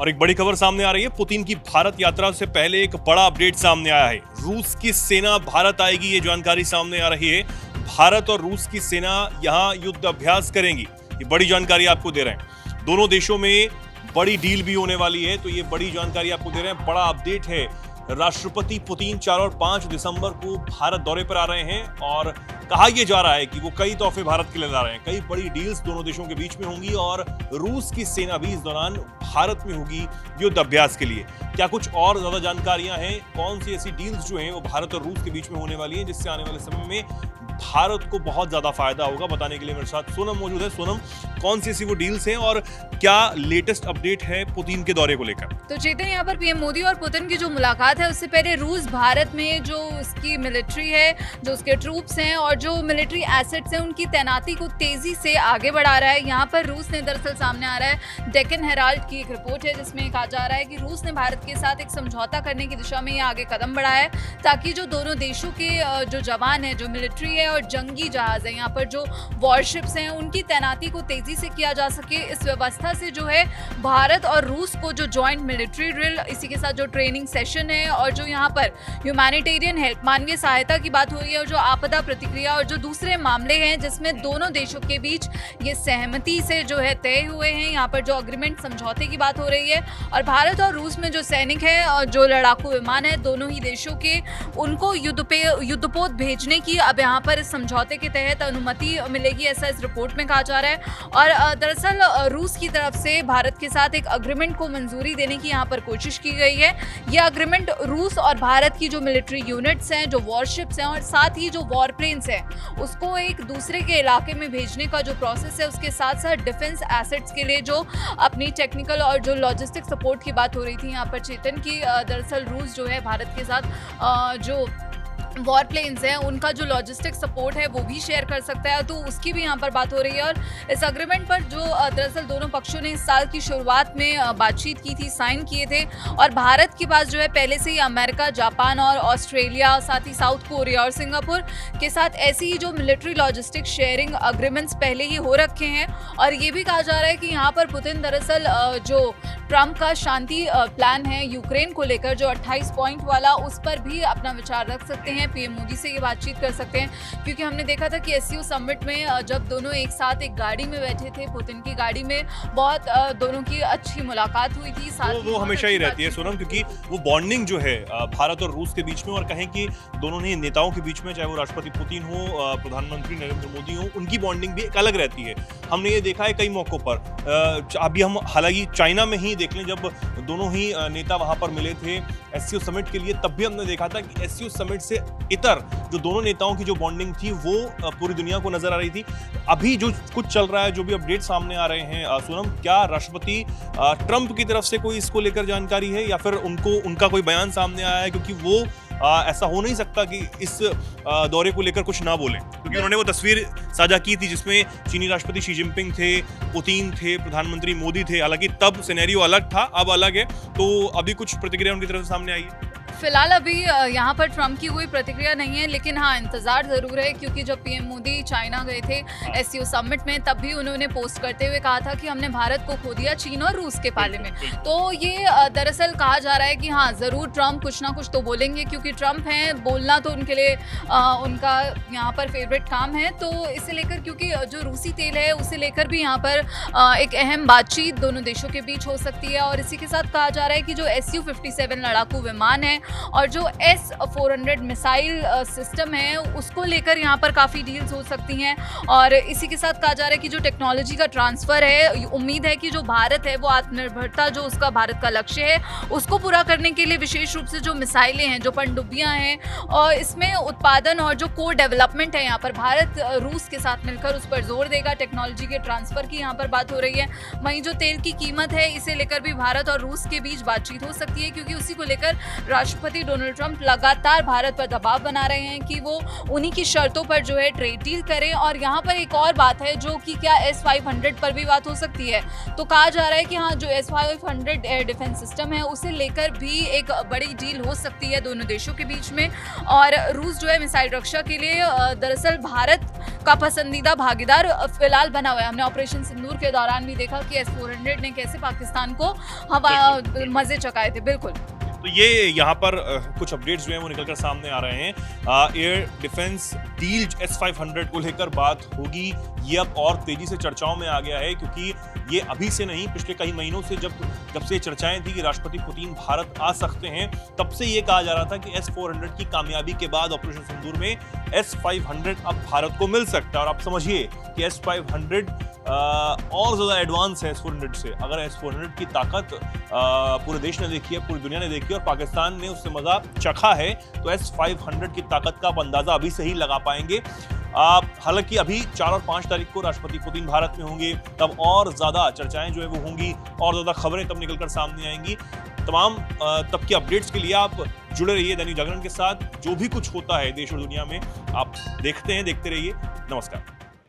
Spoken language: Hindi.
और एक बड़ी खबर सामने आ रही है। पुतिन की भारत यात्रा से पहले एक बड़ा अपडेट सामने आया है। रूस की सेना भारत आएगी, ये जानकारी सामने आ रही है। भारत और रूस की सेना यहां युद्ध अभ्यास करेंगी, ये बड़ी जानकारी आपको दे रहे हैं। दोनों देशों में बड़ी डील भी होने वाली है, तो ये बड़ी जानकारी आपको दे रहे हैं। बड़ा अपडेट है। राष्ट्रपति पुतिन 4 और 5 दिसंबर को भारत दौरे पर आ रहे हैं और कहा यह जा रहा है कि वो कई तोहफे भारत के लिए ला रहे हैं। कई बड़ी डील्स दोनों देशों के बीच में होंगी और रूस की सेना भी इस दौरान भारत में होगी युद्ध अभ्यास के लिए। क्या कुछ और ज्यादा जानकारियां हैं? कौन सी ऐसी डील्स जो हैं वो भारत और रूस के बीच में होने वाली हैं जिससे आने वाले समय में भारत को बहुत ज्यादा फायदा होगा? बताने के लिए मेरे साथ सोनम मौजूद है। सोनम, कौन सी ऐसी वो डील्स हैं और क्या लेटेस्ट अपडेट है पुतिन के दौरे को लेकर? तो चेतन, यहाँ पर पीएम मोदी और पुतिन की जो मुलाकात है उससे पहले रूस भारत में जो उसकी मिलिट्री है, जो उसके ट्रूप्स हैं और जो मिलिट्री एसेट्स हैं, उनकी तैनाती को तेजी से आगे बढ़ा रहा है। यहाँ पर रूस ने दरअसल सामने आ रहा है, डेक्कन हेराल्ड की एक रिपोर्ट है जिसमें कहा जा रहा है कि रूस ने भारत के साथ एक समझौता करने की दिशा में ये आगे कदम बढ़ाया है ताकि जो दोनों देशों के जो जवान है, जो मिलिट्री है और जंगी जहाज है, यहाँ पर जो वॉरशिप्स हैं, उनकी तैनाती को तेजी से किया जा सके। इस व्यवस्था से जो है भारत और रूस को जो जॉइंट मिलिट्री ड्रिल, इसी के साथ जो ट्रेनिंग सेशन है और जो यहाँ पर ह्यूमैनिटेरियन हेल्प, मानवीय सहायता की बात हो रही है और जो आपदा प्रतिक्रिया और जो दूसरे मामले हैं जिसमें दोनों देशों के बीच ये सहमति से जो है तय हुए हैं, यहाँ पर जो अग्रीमेंट समझौते की बात हो रही है। और भारत और रूस में जो सैनिक है और जो लड़ाकू विमान है, दोनों ही देशों के, उनको युद्धपोत भेजने की अब यहाँ पर इस समझौते के तहत अनुमति मिलेगी, ऐसा इस रिपोर्ट में कहा जा रहा है। और दरअसल रूस की तरफ से भारत के साथ एक अग्रीमेंट को मंजूरी देने की यहाँ पर कोशिश की गई है। यह अग्रीमेंट रूस और भारत की जो मिलिट्री यूनिट्स हैं, जो वॉरशिप्स हैं और साथ ही जो वॉर प्लेन्स हैं, उसको एक दूसरे के इलाके में भेजने का जो प्रोसेस है, उसके साथ साथ डिफेंस एसेट्स के लिए जो अपनी टेक्निकल और जो लॉजिस्टिक सपोर्ट की बात हो रही थी यहाँ पर चेतन की, दरअसल रूस जो है भारत के साथ जो वॉर प्लेन्स हैं उनका जो लॉजिस्टिक सपोर्ट है वो भी शेयर कर सकता है, तो उसकी भी यहाँ पर बात हो रही है। और इस अग्रीमेंट पर जो दरअसल दोनों पक्षों ने इस साल की शुरुआत में बातचीत की थी, साइन किए थे। और भारत के पास जो है पहले से ही अमेरिका, जापान और ऑस्ट्रेलिया, साथ ही साउथ कोरिया और सिंगापुर के साथ ऐसी ही जो मिलिट्री लॉजिस्टिक शेयरिंग अग्रीमेंट्स पहले ही हो रखे हैं। और ये भी कहा जा रहा है कि यहाँ पर पुतिन दरअसल जो ट्रंप का शांति प्लान है यूक्रेन को लेकर, जो 28 पॉइंट वाला, उस पर भी अपना विचार रख सकते हैं। पीएम मोदी से ये बातचीत कर सकते हैं, क्योंकि हमने देखा था कि एससीओ समिट में जब दोनों एक साथ एक गाड़ी में बैठे थे, पुतिन की गाड़ी में, बहुत दोनों की अच्छी मुलाकात हुई थी। साथ वो हमेशा ही रहती है सोनम, क्योंकि वो बॉन्डिंग जो है भारत और रूस के बीच में, और कहें कि दोनों ही नेताओं के बीच में, चाहे वो राष्ट्रपति पुतिन हो, प्रधानमंत्री नरेंद्र मोदी हो, उनकी बॉन्डिंग भी एक अलग रहती है। हमने ये देखा है कई मौकों पर। अभी हम हालांकि चाइना में ही देख लें, जब दोनों ही नेता वहां पर मिले थे एससीओ समिट के लिए, तब भी हमने देखा था कि एससीओ समिट से इतर जो दोनों नेताओं की जो बॉन्डिंग थी वो पूरी दुनिया को नजर आ रही थी। अभी जो कुछ चल रहा है, जो भी अपडेट सामने आ रहे हैं सोनम, क्या राष्ट्रपति ट्रंप की तरफ से कोई इसको लेकर जानकारी है या फिर उनका कोई बयान सामने आया है? क्योंकि वो ऐसा हो नहीं सकता कि इस दौरे को लेकर कुछ ना बोलें, क्योंकि उन्होंने वो तस्वीर साझा की थी जिसमें चीनी राष्ट्रपति शी जिनपिंग थे, पुतिन थे, प्रधानमंत्री मोदी थे। हालांकि तब सिनेरियो अलग था, अब अलग है। तो अभी कुछ प्रतिक्रिया उनकी तरफ से सामने आई है? फिलहाल अभी यहाँ पर ट्रंप की कोई प्रतिक्रिया नहीं है, लेकिन हाँ, इंतजार जरूर है, क्योंकि जब पीएम मोदी चाइना गए थे एससीओ समिट में, तब भी उन्होंने पोस्ट करते हुए कहा था कि हमने भारत को खो दिया चीन और रूस के पाले में। तो ये दरअसल कहा जा रहा है कि हाँ, जरूर ट्रंप कुछ ना कुछ तो बोलेंगे, क्योंकि ट्रंप हैं, बोलना तो उनके लिए उनका यहाँ पर फेवरेट काम है। तो इसे लेकर, क्योंकि जो रूसी तेल है उसे लेकर भी यहाँ पर एक अहम बातचीत दोनों देशों के बीच हो सकती है। और इसी के साथ कहा जा रहा है कि जो SU-57 लड़ाकू विमान है और जो S-400 मिसाइल सिस्टम है, उसको लेकर यहाँ पर काफ़ी डील्स हो सकती हैं। और इसी के साथ कहा जा रहा है कि जो टेक्नोलॉजी का ट्रांसफ़र है, उम्मीद है कि जो भारत है वो आत्मनिर्भरता, जो उसका भारत का लक्ष्य है, उसको पूरा करने के लिए विशेष रूप से जो मिसाइलें हैं, जो पनडुब्बियाँ हैं, और इसमें उत्पादन और जो को डेवलपमेंट है, यहाँ पर भारत रूस के साथ मिलकर उस पर जोर देगा। टेक्नोलॉजी के ट्रांसफ़र की यहाँ पर बात हो रही है। वहीं जो तेल की कीमत है, इसे लेकर भी भारत और रूस के बीच बातचीत हो सकती है, क्योंकि उसी को लेकर राष्ट्रपति डोनाल्ड ट्रंप लगातार भारत पर दबाव बना रहे हैं कि वो उन्हीं की शर्तों पर जो है ट्रेड डील करें। और यहाँ पर एक और बात है, जो कि क्या S-500 पर भी बात हो सकती है। तो कहा जा रहा है कि हाँ, जो S-500 एयर डिफेंस सिस्टम है, उसे लेकर भी एक बड़ी डील हो सकती है दोनों देशों के बीच में। और रूस जो है मिसाइल रक्षा के लिए दरअसल भारत का पसंदीदा भागीदार फिलहाल बना हुआ है। हमने ऑपरेशन सिंदूर के दौरान भी देखा कि S-400 ने कैसे पाकिस्तान को मजे चकाए थे। बिल्कुल, तो ये यहाँ पर कुछ अपडेट्स जो हैं वो निकलकर सामने आ रहे हैं। एयर डिफेंस डील S-500 को लेकर बात होगी, ये अब और तेजी से चर्चाओं में आ गया है, क्योंकि ये अभी से नहीं, पिछले कई महीनों से जब से चर्चाएं थी कि राष्ट्रपति पुतिन भारत आ सकते हैं, तब से ये कहा जा रहा था कि S-400 की कामयाबी के बाद ऑपरेशन सिंदूर में S-500 अब भारत को मिल सकता है। और आप समझिए कि S-500 और ज़्यादा एडवांस है S-400 से। अगर S-400 की ताकत पूरे देश ने देखी है, पूरी दुनिया ने देखी है और पाकिस्तान ने उससे मजा चखा है, तो S-500 की ताकत का आप अंदाजा अभी से ही लगा पाएंगे। हालांकि अभी 4 और 5 तारीख को राष्ट्रपति पुतिन भारत में होंगे, तब और ज्यादा चर्चाएं जो है वो होंगी और ज्यादा खबरें तब निकलकर सामने आएंगी। तमाम तब के अपडेट्स के लिए आप जुड़े रहिए दैनिक जागरण के साथ। जो भी कुछ होता है देश और दुनिया में आप देखते रहिए। नमस्कार।